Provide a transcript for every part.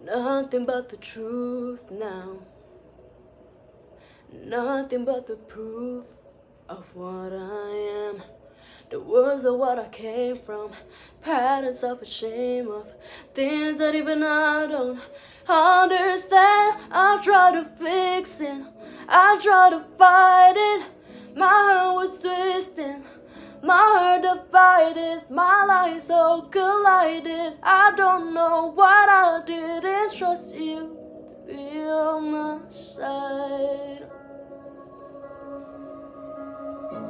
Nothing but the truth now. Nothing but the proof of what I am. The words are what I came from. Patterns of a shame of things that even I don't understand. I try to fix it, I try to fight it. My heart was twisting, my heart divided, my life so collided. I don't know what I didn't trust you to be on my side.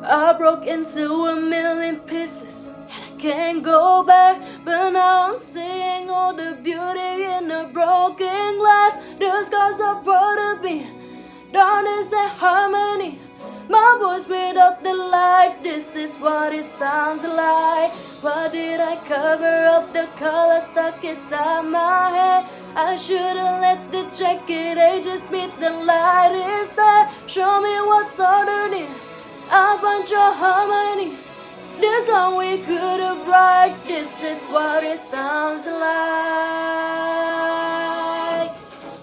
I broke into a million pieces and I can't go back, but now I'm seeing all the beauty in the broken glass. The scars are part of me, darkness and harmony. My voice without the light, this is what it sounds like. Why did I cover up the color stuck inside my head? I should've let the jacket ages meet the light instead. Show me what's underneath, I'll find your harmony. This song we could have write, this is what it sounds like.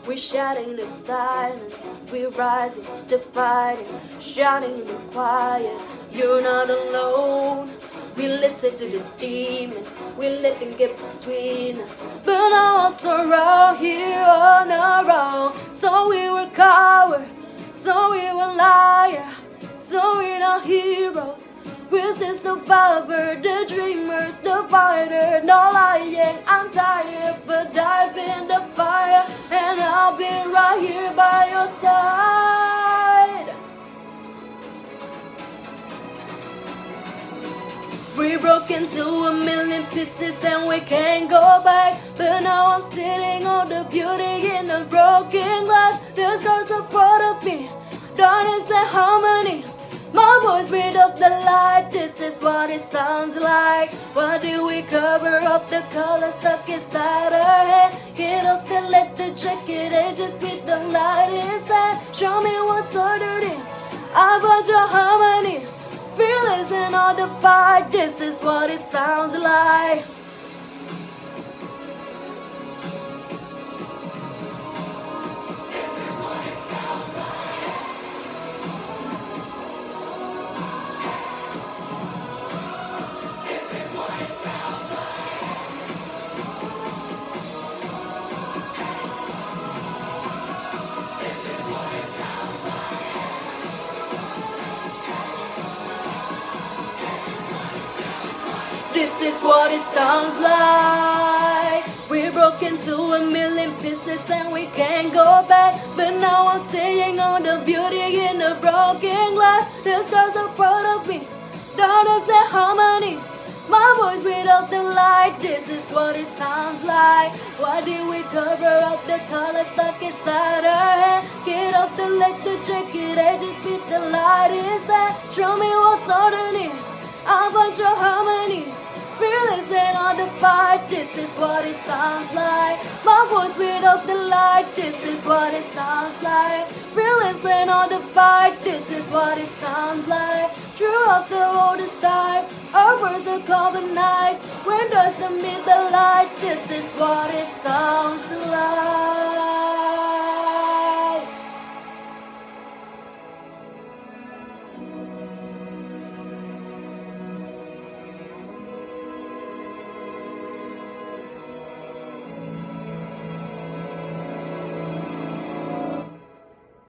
We're shouting the silence, we're rising, dividing, shouting in the quiet. You're not alone. We listen to the demons, we let them get between us. But now us around here on our own. So we were cowards, so we were liars, so we're not heroes. We're the survivor, the dreamers, the fighter. No lying, I'm tired, but dive in the fire, and I'll be right here by your side. We broke into a million pieces and we can't go back, but now I'm sitting on the beauty in the broken glass. The scars are part of me, darkness and harmony. My voice without the light, this is what it sounds like. Why do we cover up the color stuck inside our head? Get up and let the jacket edges with the light instead. Show me what's underneath, I find your harmony. Feelings and all the fight, this is what it sounds like. This is what it sounds like. We broke into a million pieces and we can't go back, but now I'm staying on the beauty in the broken glass. The scars are part of me, darkness and harmony. My voice without the light, this is what it sounds like. Why did we cover up the color stuck inside our head? Get up and let the jacket edges meet the light instead. Show me what's underneath, I'll find your harmony. Feelings and on the fight, this is what it sounds like. My voice without the light, this is what it sounds like. Feelings and on the fight, this is what it sounds like. True of the road is dark, our words are called the night. When does the meet the light, this is what